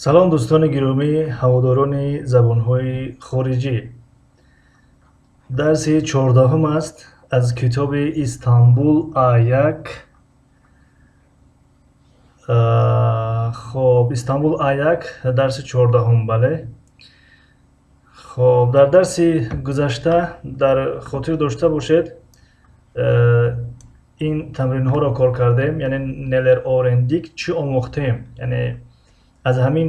салом дӯстони гиромӣ ҳаводорони забонҳои хориҷӣ. дарси 14 аст аз китоби Истанбул А1. хоб Истанбул А1 дарси 14 бале. хоб дар дарси гузашта дар хотир дошта бошед ин тамринҳоро кор кардем, яъне нелер орендик чӣ омӯхтем, яъне аз ҳамин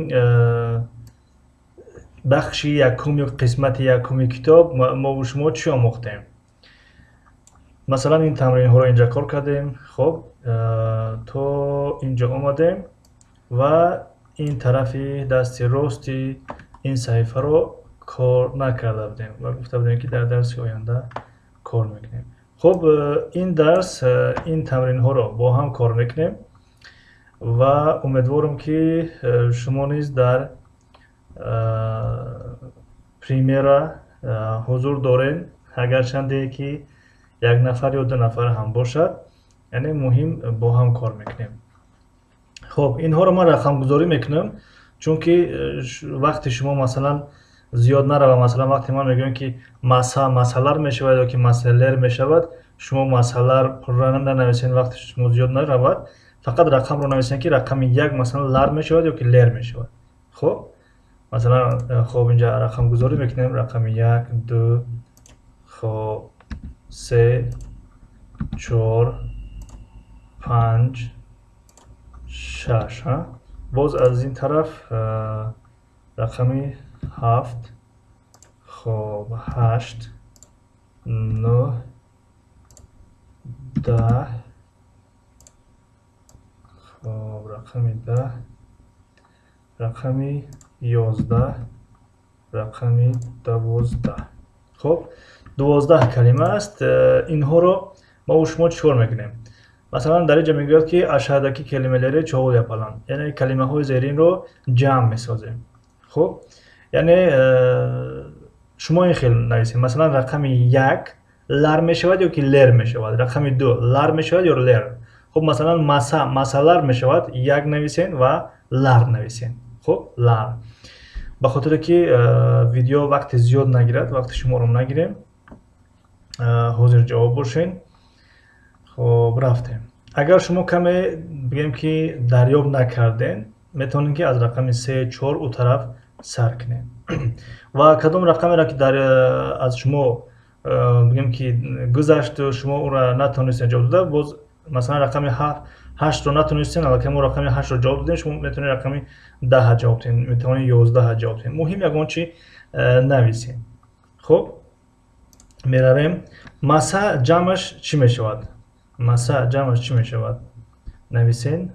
бахши якум ё қисмати якуми китоб мо шумо чӣ омӯхтем. Масалан ин тамринҳоро инҷа кор кардем. Хоб то инҷо омадем ва ин тарафи дасти рости ин саҳифаро кор накарда будем ва гуфта будем ки дар дарси оянда кор мекунем. Хоб ин дарс ин тамринҳоро бо ҳам кор мекунем ва умедворам ки шумо низ дар примера ҳузур дорем, агарчанде ки як нафар ё ду нафар ҳам бошад, яъне муҳим бо ҳам кор мекунем. хоб инҳоро ман рақамгузорӣ мекунам, чунки вақти шумо масалан зиёд наравад. Масалан вақте ман мегӯям ки масъалар мешавад ё ки масъалер мешавад, шумо масъалар пурра нанависед, вақти шумо зиёд наравад, фақат рақамро нависед ки рақами 1 масалан лар мешавад ё ки лер мешавад. хоб масалан хоб инҷа рақамгузорӣ мекунем. Рақами 1 2 хоб 3 4 5 6. боз аз ин тараф рақами 7 хоб 8 9 10 хоб рақами 10 рақами 11 рақами 12. хоб 12 калима аст. инҳоро мо шумо чӣ кор мекунем? Масалан дар инҷа мегӯяд ки ашадаки калималари човул япалан, яъне калимаҳои зеринро ҷамъ месозем. хоб яъне шумо ин хел нависед. Масалан рақами 1 лар мешавад ё ки лер мешавад, рақами 2 лар мешавад ё лер. хоб масалан масалар мешавад, 1 нависен ва лар нависен. хоб лар, ба хотире ки видео вақти зиёд нагирад, вақти шуморо нагирем, ҳозир ҷавоб бошен. хоб рафтем. агар шумо каме бигем ки дарёб накарден, метавонем ки аз рақами 3 4 у тараф сар кунем. ва кадом рақамеро ки аз шумо бигем ки гузашту шумо онро натавонистед ҷавоб дода, боз масалан рақами 8ро натавонистед, аллакай мо рақами 8ро ҷавоб додем, шумо метавонед рақами 10 ҷавоб диҳед, метавонед 11 ҷавоб диҳед. муҳим ягон чи нависед. хоб меравем. маса ҷамъаш чӣ мешавад? маса ҷамъаш чӣ мешавад? нависен.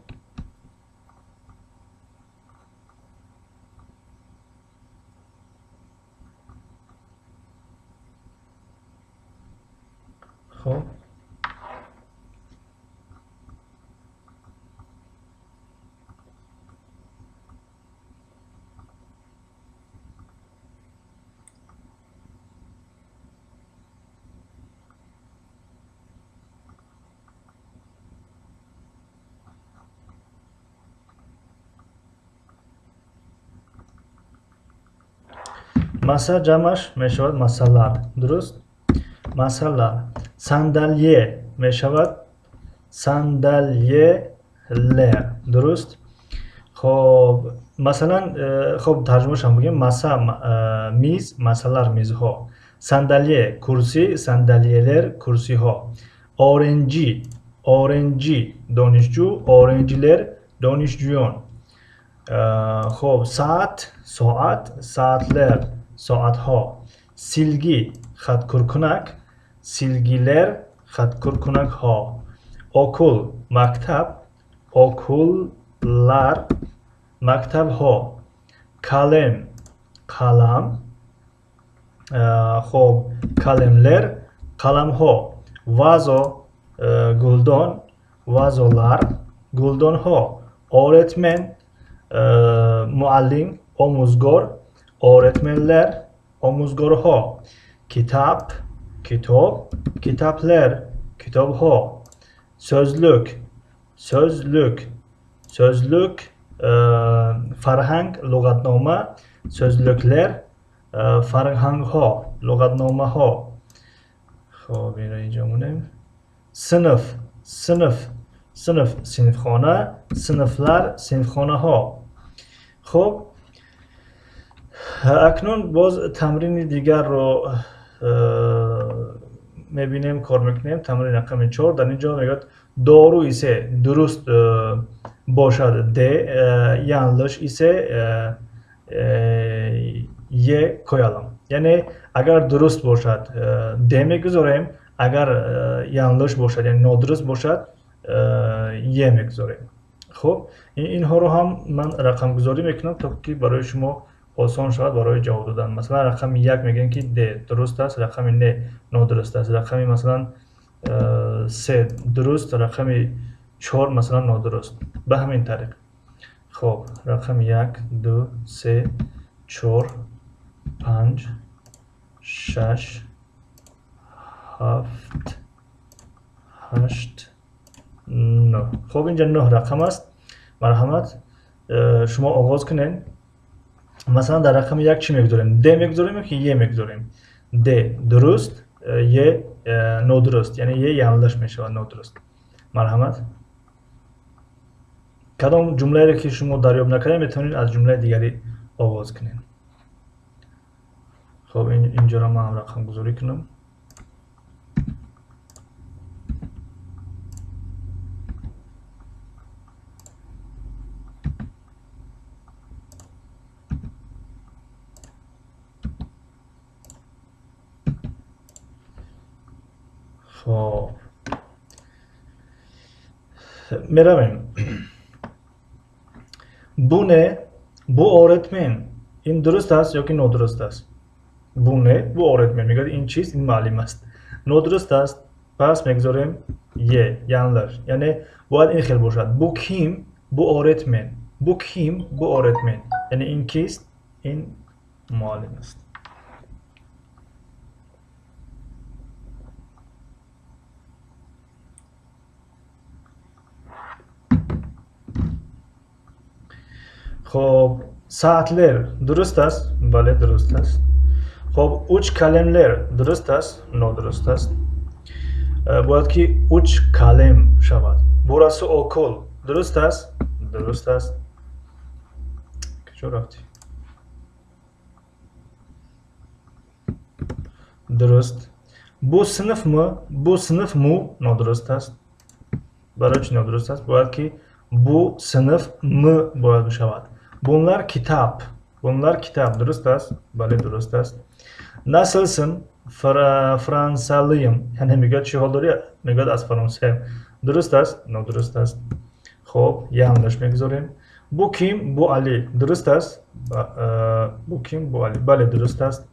хоб маса ҷамъаш мешавад масалар. дуруст? масалар. сандалие мешавад сандалиелер. дуруст? хоб масалан хоб тарҷумашам бигем. маса миз, масалар мизҳо. сандалие курсӣ, сандалиелер курсиҳо. оренҷи оренҷи донишҷӯ, оренҷилер донишҷӯён. хоб саат соат, саатлер соатҳо. силгӣ хаткуркунак, силгилер хаткуркунакҳо. окул мактаб, окуллар мактабҳо. калем қалам, хоб калемлер қаламҳо. вазо гулдон, вазолар гулдонҳо. оретмен муаллим, омӯзгор, оретменлер омӯзгорҳо. китаб китоб, китаблер китобҳо. сӯзлук сӯзлук, сӯзлук فرهنگ لغتنامه سوزلوکلر فرهنگ ها لغتنامه ها. خب این را اینجا مونیم. صنف صنفخانه صنفلر صنفخانه ها. خب اکنون باز تمرین دیگر رو میبینیم کار میکنیم. تمرین رقم 4 در اینجا میگه doğru ise درست باشد د yanlış ise ی koyalım. یعنی اگر درست باشد د میگذاریم، اگر yanlış باشد یعنی نادرست باشد ی میگذاریم. خب اینها رو هم من رقم گذاری میکنم تا که برای شما آسان شود برای جواب دادن. مثلا رقم 1 میگن که د درست است، رقم نه نادرست است، رقم مثلا 3 درست، رقم 4 مثلا نادرست. به همین طریق. خب رقم 1 2 3 4 5 6 7 8 9. خب اینجا 9 رقم است. مرحمت شما آغاز کنین. مثلا در رقم 1 چی میگذاریم؟ د میگذاریم که ی میگذاریم. د درست، ی نادرست، یعنی ی yanlış میشه نادرست. مرحمت کدام جمله را که شما دریافت نکردید میتونید از جمله دیگری آغاز کنین. خب اینجا را من رقم گذاری کنم. خب میرویم. Bu ne? Bu öğretmen. این درست است یا که نادرست است؟ Bu ne? Bu öğretmen. میگه این چیز این معلم است. نادرست است پس میگذاریم ی yanlış. یعنی باید این خیلی باشد. Bu kim? Bu öğretmen. Bu kim? Bu öğretmen. یعنی این کیست؟ این معلم است. خب saatler درست است؟ بله درست است. خب uç kalemler درست است؟ نادرست است. باید که uç kalem شود. burası okul درست است؟ درست است. کجا رفتی؟ درست. bu sınıf mı؟ bu sınıf mı نادرست است. برای چی نادرست است؟ باید که bu sınıf mı باید بشود. Bunlar kitap. Bunlar kitap. Dürüst است. بله درست است. Nasılsın? Fransalıyım. Yani میگه چی حال داری؟ میگه از فرانسه. درست است. نادرست است. خب yanlış میگذاریم. Bu kim? Bu Ali. Dürüst است. Bu kim? Bu Ali. بله درست است.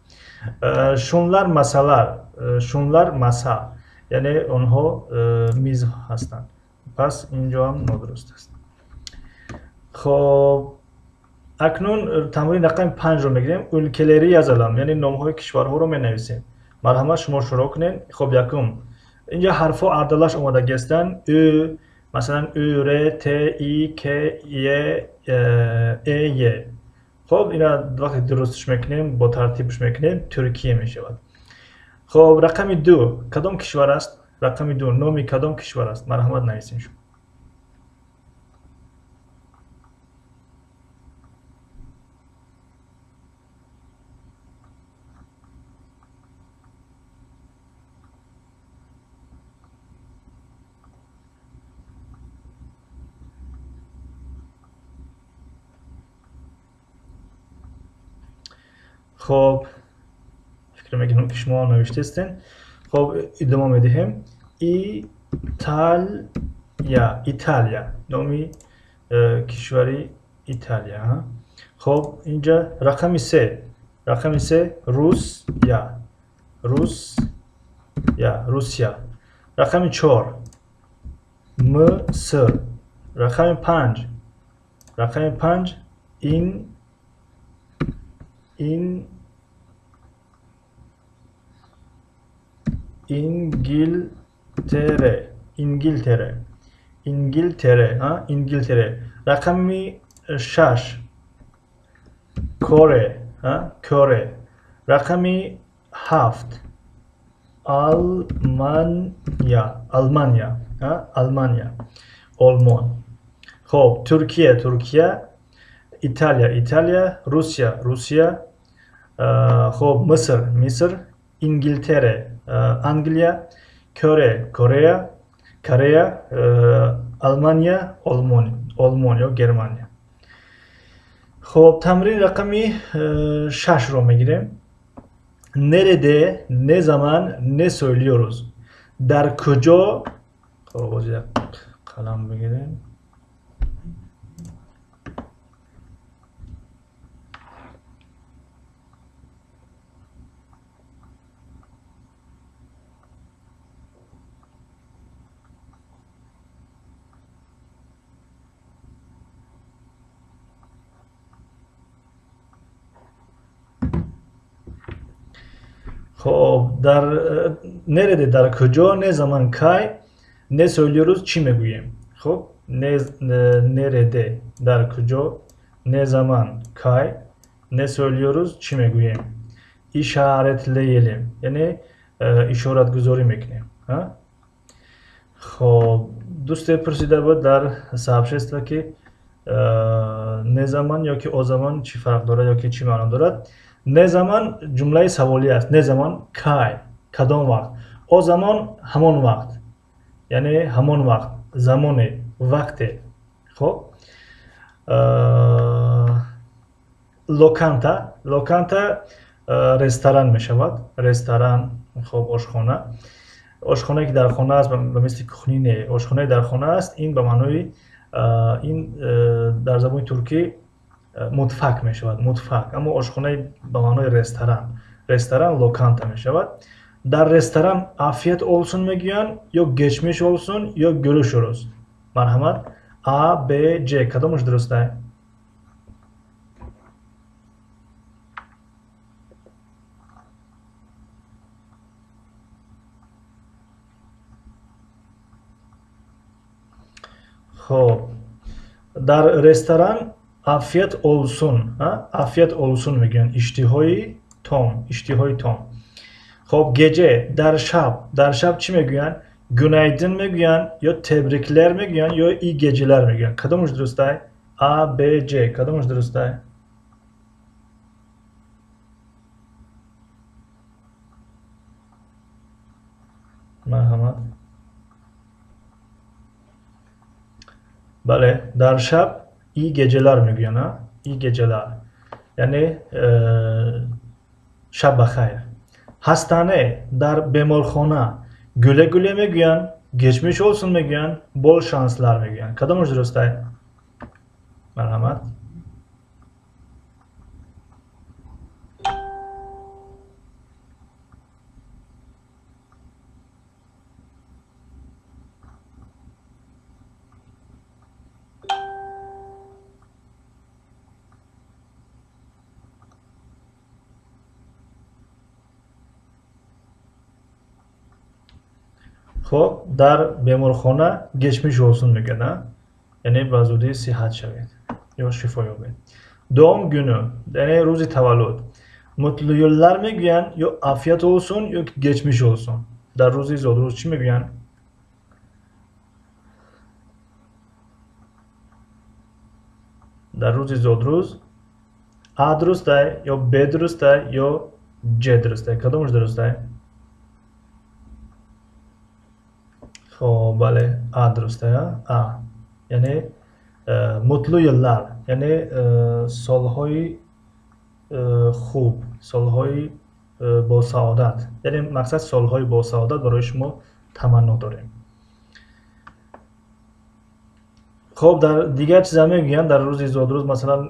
Şunlar masalar. Şunlar masa. Yani onها میز هستند. پس اینجا هم نادرست است. خب اکنون تمرین رقم 5 رو میگیریم. ülkeleri yazalım. یعنی نام‌های کشورها رو می‌نویسیم. مرحمت شما شروع کنین. خب یکم اینجا حرفا اردلاش اومده گستن. ü مثلا ü ر ت ی ک ی ای ی. خب اینا وقتی درستش میکنیم با ترتیبش میکنیم ترکیه میشود. خب رقم 2 کدام کشور است؟ رقم 2 نام کدام کشور است؟ مرحمت نویسین شما. خب فکر میکنم که شما نوشته هستین. خب ادامه میدیم. ایتالیا نامی کشوری ایتالیا. خب اینجا رقم 3 روسیا. رقم 4 مصر. رقم 5 İngiltere. İngiltere. رقم شش کره کره. رقمی 7 آلمانیا آلمانیا آلمانیا آلمان. خب ترکیه ترکیه. ایتالیا ایتالیا. روسیه روسیه. خب مصر مصر. انگلتره انگلیا. کره کره کره. آلمانیا آلمان یا گرمانیا. خب تمرین رقمی 6 رو میگیریم. Nerede, ne zaman, ne söylüyoruz? در کجا. خب یک قلم بگیریم. خب در nerede در کجا ne zaman کی ne söylüyoruz چی میگوییم. خب nerede در کجا ne zaman کی ne söylüyoruz چی میگوییم. işaretleyelim یعنی اشارت گذاری میکنیم. خب دوست پرسیده بود در صحبت که ne zaman یا که o zaman چی فرق دارد یا که چی معنا دارد. نه زمان جمله سوالی است. نه زمان کی کدام وقت. او زمان همان وقت یعنی همان وقت زمان وقت. خب لوکانتا لوکانتا رستوران می شود. رستوران خب آشخانه. آشخانه که در خانه است به مثل کخنینه. آشخانه در خانه است. این به معنای این در زبان ترکی مطفک می شود. مطفک. اما آشخانه به معنای رستوران. رستوران لوکانتا می شود. در رستوران afiyet olsun میگویند یا geçmiş olsun یا görüşürüz. مرحمت. A, B, C کدامش درسته؟ خب در رستوران afiyet olsun afiyet olsun میگن. اشتهای تام اشتهای تام. خب gece در شب چی میگوین؟ günaydın میگوین یا tebrikler میگوین یا iyi geceler میگوین. کدامش درسته؟ A, B, C کدامش درسته؟ مرحمت. بله در شب iyi geceler میگوین. iyi geceler یعنی شب بخیر. hastane در بیمارخانه güle güle میگوین geçmiş olsun میگوین bol şanslar میگوین. کدامش درسته؟ مرحمت. خب در بیمارخانه geçmiş olsun میگن یعنی به زودی صحت شوید یا شفا یابید. doğum günü یعنی روز تولد mutlu yıllar میگن یا afiyet olsun یا geçmiş olsun. در روز زادروز چی میگن؟ در روز زادروز A درسته یا B درسته یا C درسته. کدامش درسته؟ خب بله A درسته. A یعنی mutlu yıllar یعنی سالهای خوب سالهای با سعادت یعنی مقصد سالهای با سعادت برای شما تمنا داریم. خب در دیگر چیزا میگن در روز زادروز مثلا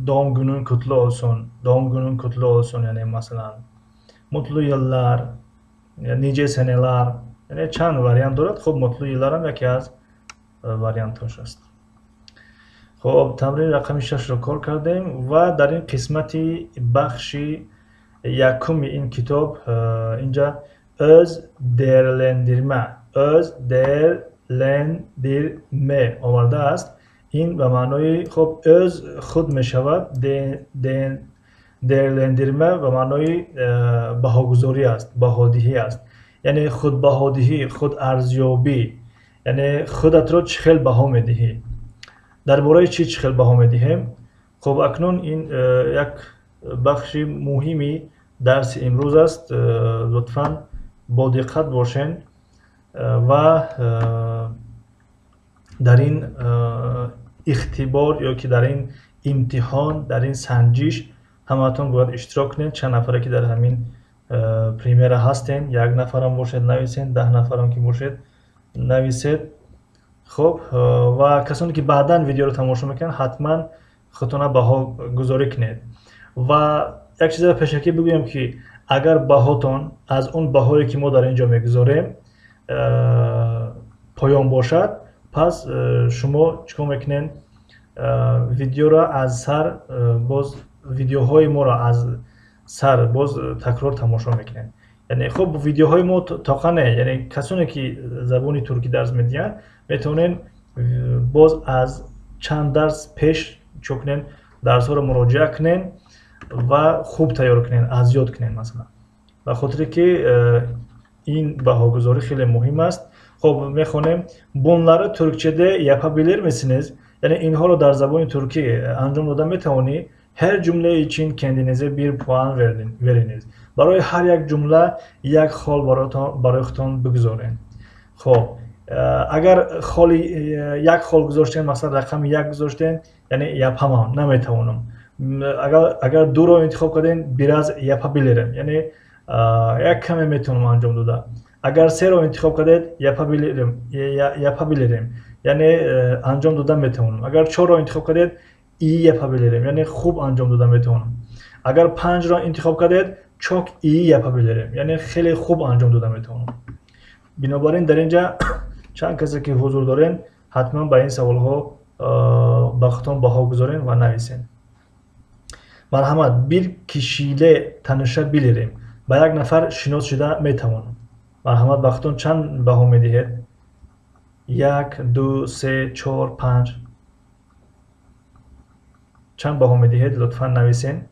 doğum günün kutlu olsun doğum günün kutlu olsun یعنی مثلا mutlu yıllar یعنی nice seneler یعنی چند واریانت دارد. خب mutlu yıllar هم یکی از واریانتاش است. خب تمرین رقم 6 رو کار کردیم و در این قسمتی بخش یکم این کتاب اینجا öz değerlendirme آورده است. این به معنای خب از خود می شود. دیرلندرمه به معنای بهاگذاری است، بهادهی است. یعنی خود بهادهی، خود ارزیابی، یعنی خودت را چه خیلی بها میدهی، درباره چی چه خیلی بها میدهیم. خب اکنون این یک بخش مهمی درس امروز است. لطفاً با دقت باشین و در این اختبار یا که در این امتحان، در این سنجش همتون باید اشتراک کنید. چند نفره که در همین پریمیر هستین، یک نفرم باشید نویسین، 10 نفرم که باشید نویسید. خب و کسانی که بعداً ویدیو رو تماشا میکنن حتما خودتون بها گذاری کنید. و یک چیز پیشکی بگویم که اگر بهاتون از اون بهایی که ما در اینجا میگذاریم پایان باشد، پس شما چیکار میکنین؟ ویدیو را از سر باز ویدیوهای ما را از سر باز تکرار تماشا میکنین. یعنی خب ویدیوهای ما تاقنه، یعنی کسانی که زبان ترکی درس میدین میتونین باز از چند درس پیش چکنین درس ها را مراجعه کنین و خوب تیار کنین، از یاد کنین مثلا. به خاطر که این بهاگذاری خیلی مهم است. خب میخوانیم bunları Türkçe'de yapabilir misiniz? Yani اینها رو در زبان ترکی انجام دادن میتوانی. Her cümle için kendinize bir puan veriniz. برای هر یک جمله یک خال برای خودتان بگذارین. خب اگر خالی یک خال گذاشتین، مثلا رقم یک گذاشتین، یعنی yapamam، نمیتوانم. اگر دو رو انتخاب کردین، biraz yapabilirim، یعنی یک کمی میتونم انجام داده. اگر سه رو انتخاب کردید، yapabilirim، یعنی انجام دادن میتونم. اگر 4 رو انتخاب کردید، iyi yapabilirim، یعنی خوب انجام دادن میتونم. اگر 5 رو انتخاب کردید، çok iyi yapabilirim، یعنی خیلی خوب انجام دادن میتونم. بنابراین در اینجا چند کسی که حضور دارین حتما به این سوال ها با خودتون بها گذارین و نویسین. مرحمت، bir kişiyle tanışabilirim. با یک نفر شناس شده میتوانم. مرحمت، به خودتون چند بها میدهید؟ 1 2 3 4 5. چند بها میدهید؟ لطفا نویسین.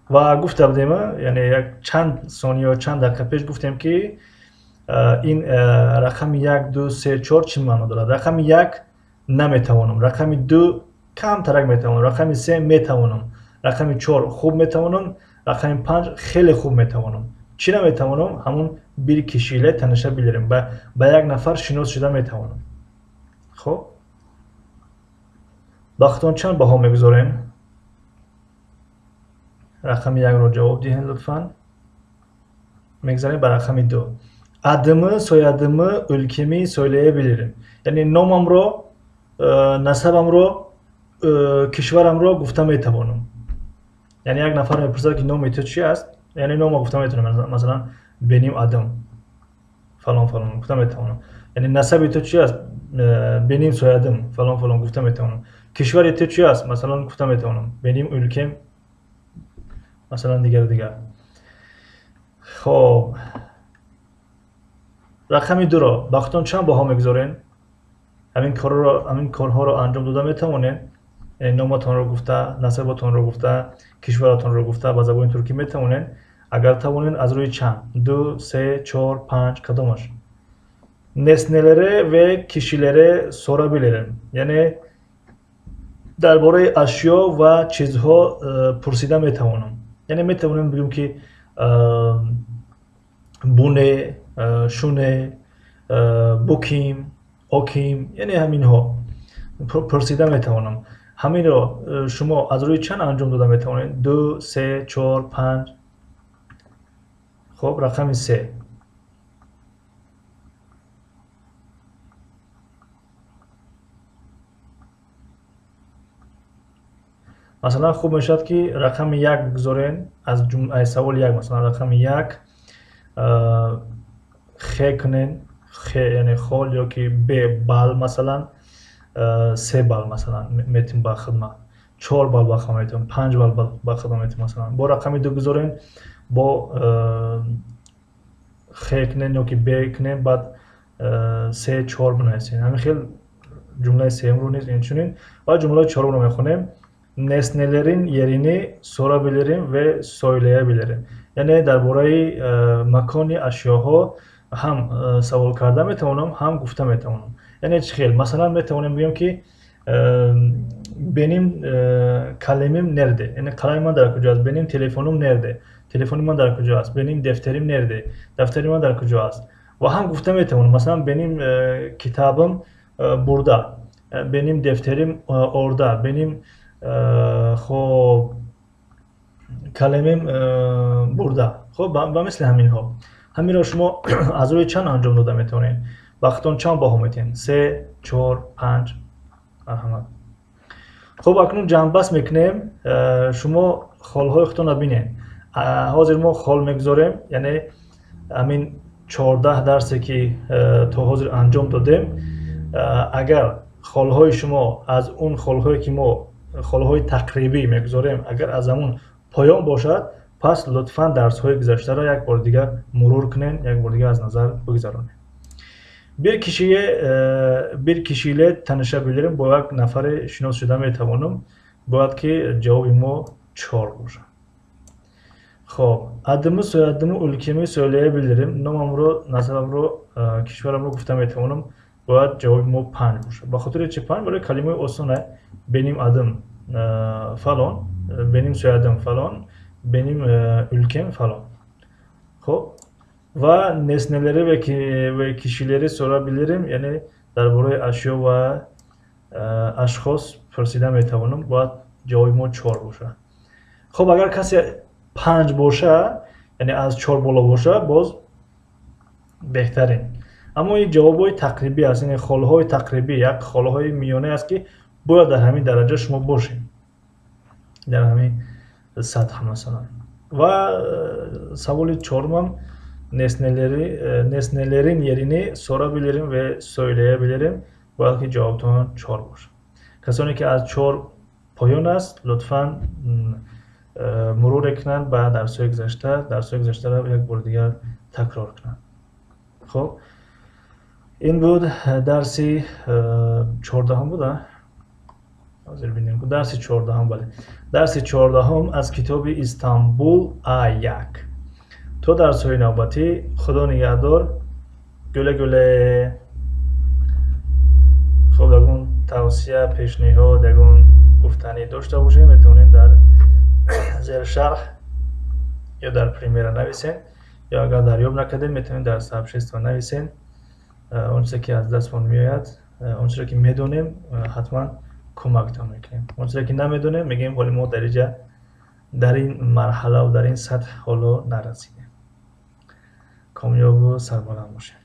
و گفته بودیم، یعنی یک چند ثانیه و چند دقیقه پیش گفتیم که این رقم 1 2 3 4 چی معنی دارد؟ رقم 1 نمیتوانم، رقم 2 کم ترک میتوانم، رقم 3 میتوانم، رقم 4 خوب میتوانم، رقم 5 خیلی خوب میتوانم. چی نمیتوانم؟ همون bir kişiyle tanışabilirim. با یک نفر شناس شده میتوانم. خب بختون چند بها میگذارین؟ رقم 1 رو جواب دهین لطفاً. میگذاریم به رقم 2. Adımı, soyadımı, ülkemi söyleyebilirim. یعنی نامم رو، نسبم رو، کشورم رو گفته میتوانم. یعنی یک نفر میپرسد که نام تو چی است؟ یعنی نام گفته میتونم، مثلا benim adım falan falan گفته میتوانم. یعنی نسب تو چی است؟ benim soyadım falan falan گفته میتوانم. کشور تو چی است؟ مثلا گفته میتوانم benim ülkem مثلا دیگر. خب رقم 2 رو بختون چند بها میگذارین؟ همین کارها رو انجام داده میتوانین. نامتون رو گفته، نسبتون رو گفته، کشورتون رو گفته به زبان ترکی میتوانین. اگر توانین از روی چند 2 3 4 5 کدامش؟ nesnelere ve kişilere sorabilirim. یعنی درباره اشیا و چیزها پرسیده میتوانم. یعنی میتوانم بگم که بونه، شونه، بوکیم، اوکیم، یعنی همین ها پرسیده میتوانم. همین رو شما از روی چند انجام داده میتوانید؟ 2 3 4 5. خب رقم 3. مثلا خوب میشد که رقم 1 بگذارین از سوال 1. مثلا رقم 1 خ کنین، خ یعنی خال، یا که ب بال، مثلا 3 بال مثلا میتیم با خدمت، 4 بال با خدمت میتیم، 5 بال با خدمت میتیم. مثلا با رقم 2 بگذارین، با خ کنین یا که ب کنین، بعد 3 4 بنویسین. همین خیلی جمله سوم رو نیز اینچنین و جمله چهارم رو میخونیم. nesnelerin yerini sorabilirim ve söyleyebilirim. یعنی درباره مکان اشیاها هم سوال کرده میتونم هم گفته میتونم. یعنی چه خیلی مثلا میتونم بگم که benim kalemim nerede? Yani kalemim در کجاست؟ benim telefonum nerede? Telefonum در کجاست؟ benim defterim nerede? Defterim در کجاست؟ و هم گفته میتونم مثلا benim kitabım burada. benim defterim orada. benim خب kalemim burada. خب و مثل همین ها. همین را شما از روی چند انجام داده میتونید؟ وقتون چند باها میتونید؟ 3 4 5 مرحمت. خب اکنون جنببست میکنیم. شما خالهای خودتون رو ببینید. حاضر ما خال میگذاریم، یعنی همین 14 درسی که تا حاضر انجام دادیم. اگر خالهای شما از اون خالهایی که ما خالهای تقریبی میگذاریم اگر از همون پایان باشد، پس لطفاً درس های گذشته را یک بار دیگر مرور کنین، یک بار دیگر از نظر بگذارونید. bir kişiyle tanışabilirim. با یک نفر شناس شده میتوانم. باید که جواب ما 4 باشد. خب adımı soyadımı ülkemi söyleyebilirim. نامم رو، نسبم رو، کشورم رو گفته میتوانم. باید جواب ما 5 باشه. به خاطر چه 5؟ برای کلمه آسانه. benim adım falan, benim soyadım falan, benim ülkem falan. خب و nesneleri ve kişileri sorabilirim. یعنی درباره اشیا و اشخاص پرسیده میتوانم. باید جواب ما 4 باشه. خب اگر کسی 5 باشه، یعنی از 4 بالا باشه، باز بهترین. اما این جوابای تقریبی است، یعنی خالهای تقریبی، یک خالهای میانه است که باید در همین درجه شما باشین، در همین سطح مثلا. و سوال چهارم nesnelerin yerini sorabilirim ve söyleyebilirim. باید که جوابتان 4 باشه. کسانی که از 4 پایان است لطفاً مرور کنند به درس‌های گذشته را یک بار دیگر تکرار کنند. خب این بود درسی 14 بوده. حاضر ببینیم که درسی 14 بله. درسی 14 از کتاب استانبول A1. تا درس‌های نوبتی خدا نگهدار. گله گله. خب اگر توصیه، پیشنهاد، اگر گفتنی داشته باشید میتونید در زیر شرح یا در پریمیر نویسین، یا اگر دریافت نکردید میتونید در سابشست نویسین. اون چیزی که از دستمون میاد، اون چیزی که میدونیم حتما کمکتون میکنیم. اون چیزی که نمیدونیم میگیم ولی ما در این مرحله و در این سطح حالا نرسیدیم. کامیاب و سربلند باشید.